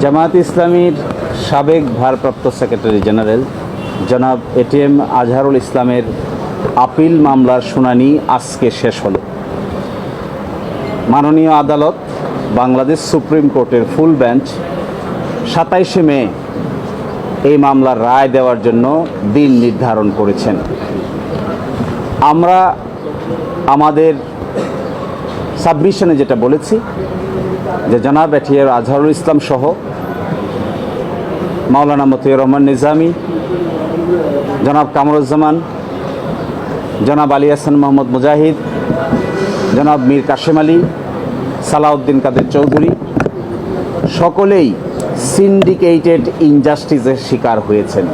জামায়াত ইসলামীর সাবেক ভারপ্রাপ্ত সেক্রেটারি জেনারেল জনাব এটিএম আজহারুল ইসলামের আপিল মামলার শুনানি আজকে শেষ হলো। মাননীয় আদালত বাংলাদেশ সুপ্রিম কোর্টের ফুল বেঞ্চ 27শে মে এই মামলার রায় দেওয়ার জন্য দিন নির্ধারণ করেছেন। আমরা আমাদের সাবমিশনে যেটা বলেছি যে জনাব এটিএম আজহারুল ইসলাম সহ মাওলানা মতিউর রহমান নিজামী, জনাব কামরুজ্জামান, জনাব আলী হাসান মোহাম্মদ মুজাহিদ, জনাব মীর কাশেম আলী, সালাউদ্দিন কাদের চৌধুরী সকলেই সিন্ডিকেটেড ইনজাস্টিসের শিকার হয়েছেন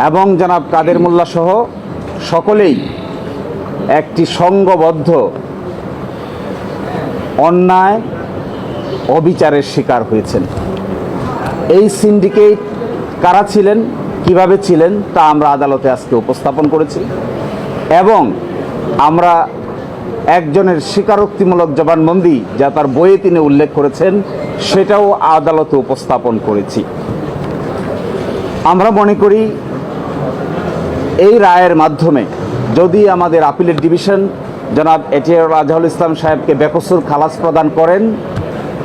এবং জনাব কাদের মোল্লা সহ সকলেই একটি সংঘবদ্ধ অন্যায় অবিচারের শিকার হয়েছেন। এই সিন্ডিকেট কারা ছিলেন, কিভাবে ছিলেন তা আমরা আদালতে আজকে উপস্থাপন করেছি এবং আমরা একজনের স্বীকারোক্তিমূলক জবানবন্দি যা তার বইয়ে তিনি উল্লেখ করেছেন সেটাও আদালতে উপস্থাপন করেছি। আমরা মনে করি এই রায়ের মাধ্যমে যদি আমাদের আপিলের ডিভিশন জনাব এটিএম আজহারুল ইসলাম সাহেবকে বেকসুর খালাস প্রদান করেন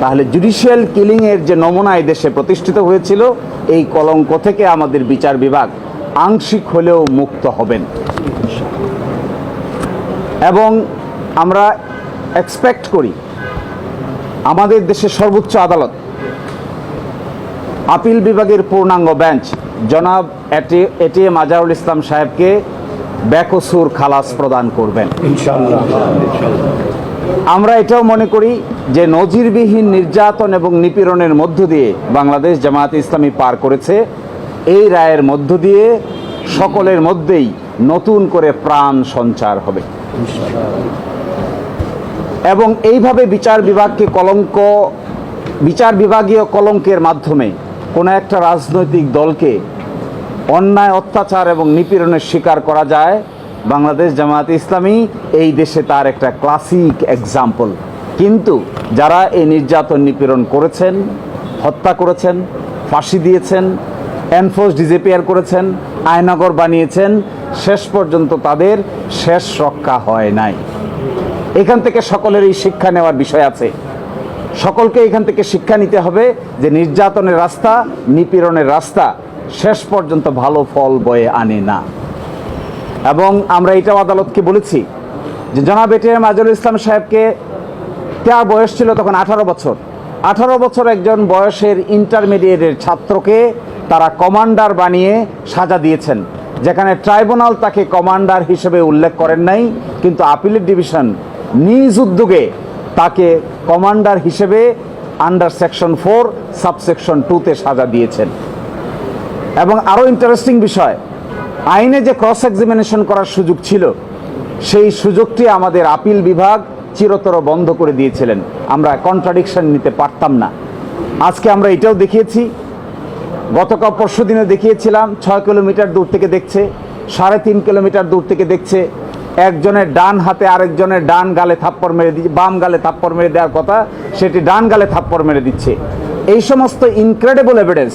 তাহলে জুডিশিয়াল কিলিংয়ের যে নমুনা এই দেশে প্রতিষ্ঠিত হয়েছিল এই কলঙ্ক থেকে আমাদের বিচার বিভাগ আংশিক হলেও মুক্ত হবেন এবং আমরা এক্সপেক্ট করি আমাদের দেশের সর্বোচ্চ আদালত আপিল বিভাগের পূর্ণাঙ্গ বেঞ্চ জনাব এটিএম আজহারুল ইসলাম সাহেবকে বেকসুর খালাস প্রদান করবেন ইনশাআল্লাহ। আমরা এটাও মনে করি যে নজিরবিহীন নির্যাতন এবং নিপীড়নের মধ্য দিয়ে বাংলাদেশ জামায়াত ইসলামী পার করেছে, এই রায়ের মধ্য দিয়ে সকলের মধ্যেই নতুন করে প্রাণ সঞ্চার হবে এবং এইভাবে বিচার বিভাগীয় কলঙ্কের মাধ্যমে কোনো একটা রাজনৈতিক দলকে অন্যায় অত্যাচার এবং নিপীড়নের শিকার করা যায়। বাংলাদেশ জামায়াত ইসলামী এই দেশে তার একটা ক্লাসিক এক্সাম্পল। কিন্তু যারা এই নির্যাতন নিপীড়ন করেছেন, হত্যা করেছেন, ফাঁসি দিয়েছেন, এনফোর্স ডিসঅ্যাপিয়ার করেছেন, আয়নাগর বানিয়েছেন, শেষ পর্যন্ত তাদের শেষ রক্ষা হয় নাই। এখান থেকে সকলের এই শিক্ষা নেওয়ার বিষয় আছে। সকলকে এখান থেকে শিক্ষা নিতে হবে যে নির্যাতনের রাস্তা, নিপীড়নের রাস্তা শেষ পর্যন্ত ভালো ফল বয়ে আনে না। এবং আমরা এটাও আদালতকে বলেছি যে জনাব এটিএম আজহারুল ইসলাম সাহেবকে তার বয়স ছিল তখন 18 বছর একজন বয়সের ইন্টারমিডিয়েটের ছাত্রকে তারা কমান্ডার বানিয়ে সাজা দিয়েছেন, যেখানে ট্রাইব্যুনাল তাকে কমান্ডার হিসেবে উল্লেখ করেন নাই, কিন্তু আপিলের ডিভিশন নিজ উদ্যোগে তাকে কমান্ডার হিসেবে আন্ডার সেকশন 4 সাবসেকশন 2-তে সাজা দিয়েছেন। এবং আরও ইন্টারেস্টিং বিষয়, আইনে যে ক্রস এক্সামিনেশন করার সুযোগ ছিল সেই সুযোগটি আমাদের আপিল বিভাগ চিরতর বন্ধ করে দিয়েছিলেন। আমরা কন্ট্রাডিকশন নিতে পারতাম না। আজকে আমরা এটাও দেখিয়েছি, গতকাল পরশুদিনে দেখিয়েছিলাম 6 কিলোমিটার দূর থেকে দেখছে, 3.5 কিলোমিটার দূর থেকে দেখছে, একজনের ডান হাতে আরেকজনের ডান গালে থাপ্পড় মেরে দিচ্ছে, বাম গালে থাপ্পড় মেরে দেওয়ার কথা সেটি ডান গালে থাপ্পড় মেরে দিচ্ছে। এই সমস্ত ইনক্রেডিবল এভিডেন্স,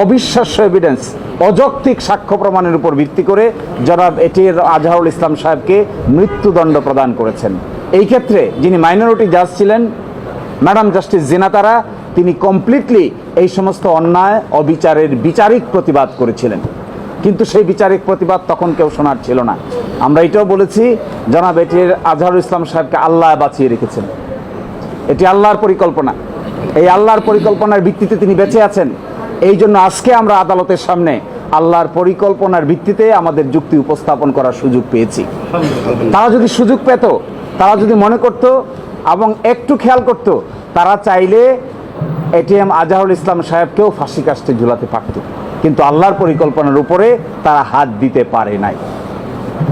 অবিশ্বাস্য এভিডেন্স, অযৌক্তিক সাক্ষ্য প্রমাণের উপর ভিত্তি করে জনাব এটিএম আজহারুল ইসলাম সাহেবকে মৃত্যুদণ্ড প্রদান করেছেন। এই ক্ষেত্রে যিনি মাইনরিটি জাজ ছিলেন ম্যাডাম জাস্টিস জিনাতারা, তিনি কমপ্লিটলি এই সমস্ত অন্যায় অবিচারের বিচারিক প্রতিবাদ করেছিলেন, কিন্তু সেই বিচারিক প্রতিবাদ তখন কেউ শোনার ছিল না। আমরা এটাও বলেছি জনাব এটিএম আজহারুল ইসলাম সাহেবকে আল্লাহ বাঁচিয়ে রেখেছেন, এটি আল্লাহর পরিকল্পনা। এই আল্লাহর পরিকল্পনার ভিত্তিতে তিনি বেঁচে আছেন। এই জন্য আজকে আমরা আদালতের সামনে আল্লাহর পরিকল্পনার ভিত্তিতে আমাদের যুক্তি উপস্থাপন করার সুযোগ পেয়েছি। তারা যদি সুযোগ পেত, তারা যদি মনে করত এবং একটু খেয়াল করত, তারা চাইলে এটিএম আজহারুল ইসলাম সাহেবকেও ফাঁসি কাস্টে ঝুলাতে পারত, কিন্তু আল্লাহর পরিকল্পনার উপরে তারা হাত দিতে পারে নাই।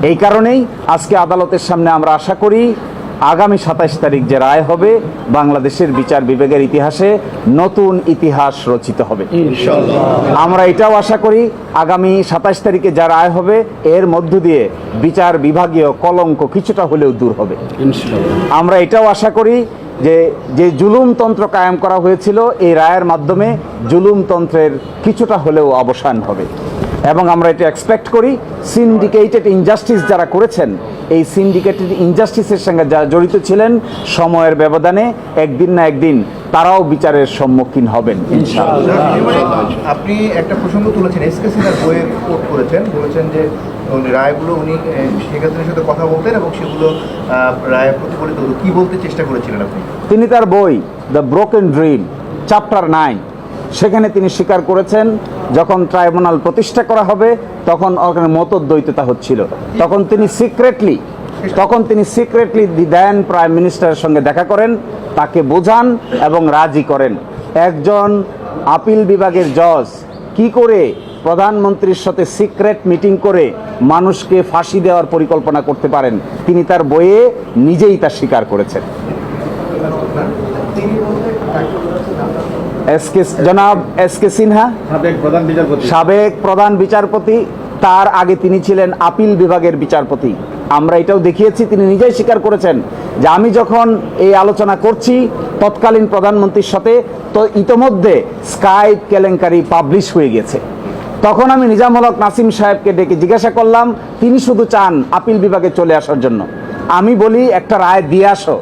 এই কারণেই আজকে আদালতের সামনে আমরা আশা করি আগামী 27 তারিখ যে রায় হবে বাংলাদেশের বিচার বিভাগের ইতিহাসে নতুন ইতিহাস রচিত হবে ইনশাআল্লাহ। আমরা এটাও আশা করি আগামী 27 তারিখে যা রায় হবে এর মধ্য দিয়ে বিচার বিভাগীয় কলঙ্ক কিছুটা হলেও দূর হবে ইনশাআল্লাহ। আমরা এটাও আশা করি যে যে জুলুমতন্ত্র কায়েম করা হয়েছিল এই রায়ের মাধ্যমে জুলুমতন্ত্রের কিছুটা হলেও অবসান হবে এবং আমরা এটা এক্সপেক্ট করি সিন্ডিকেটেড ইনজাস্টিস যারা করেছেন এই সিন্ডিকেটেড ইনজাস্টিসের সঙ্গে যারা জড়িত ছিলেন সময়ের ব্যবধানে একদিন না একদিন তারাও বিচারের সম্মুখীন হবেন ইনশাআল্লাহ। আপনি একটা প্রসঙ্গ তুলেছেন, এসকে সিনহার বইয়ে কোট করেছেন, বলেছেন যে রায়গুলো উনি শেখ হাসিনার সাথে কথা বলতেন এবং সেগুলো রায়ে প্রতিফলিত হতো। কি বলতে চেষ্টা করেছিলেন আপনি? তিনি তার বই দ্য ব্রোকেন ড্রিম চ্যাপ্টার 9 সেখানে তিনি স্বীকার করেছেন যখন ট্রাইব্যুনাল প্রতিষ্ঠা করা হবে তখন ওখানে মতদ্বৈততা হচ্ছিল, তখন তিনি সিক্রেটলি দেন প্রাইম মিনিস্টারের সঙ্গে দেখা করেন, তাকে বোঝান এবং রাজি করেন। একজন আপিল বিভাগের জজ কি করে প্রধানমন্ত্রীর সাথে সিক্রেট মিটিং করে মানুষকে ফাঁসি দেওয়ার পরিকল্পনা করতে পারেন, তিনি তার বইয়ে নিজেই তা স্বীকার করেছেন। জনাব এসকে সিনহা সাবেক প্রধান বিচারপতি, তার আগে তিনি ছিলেন আপিল বিভাগের বিচারপতি। আমরা এটাও দেখিয়েছি, তিনি নিজেই স্বীকার করেছেন যে আমি যখন এই আলোচনা করছি তৎকালীন প্রধানমন্ত্রীর সাথে, তো ইতোমধ্যে স্কাইপ কেলেঙ্কারি পাবলিশ হয়ে গেছে। তখন আমি নিজামুল হক নাসিম সাহেবকে ডেকে জিজ্ঞাসা করলাম, তিনি শুধু চান আপিল বিভাগে চলে আসার জন্য। আমি বলি একটা রায় দিয়ে আসো,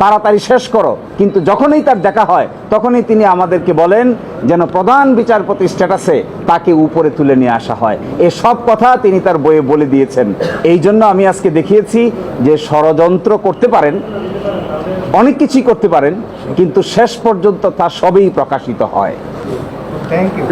তাড়াতাড়ি শেষ করো, কিন্তু যখনই তার দেখা হয় তখনই তিনি আমাদেরকে বলেন যেন প্রধান বিচারপতি স্ট্যাটাসে তাকে উপরে তুলে নিয়ে আসা হয়। এসব কথা তিনি তার বইয়ে বলে দিয়েছেন। এই জন্য আমি আজকে দেখিয়েছি যে ষড়যন্ত্র করতে পারেন, অনেক কিছুই করতে পারেন, কিন্তু শেষ পর্যন্ত তা সবই প্রকাশিত হয়। Thank you.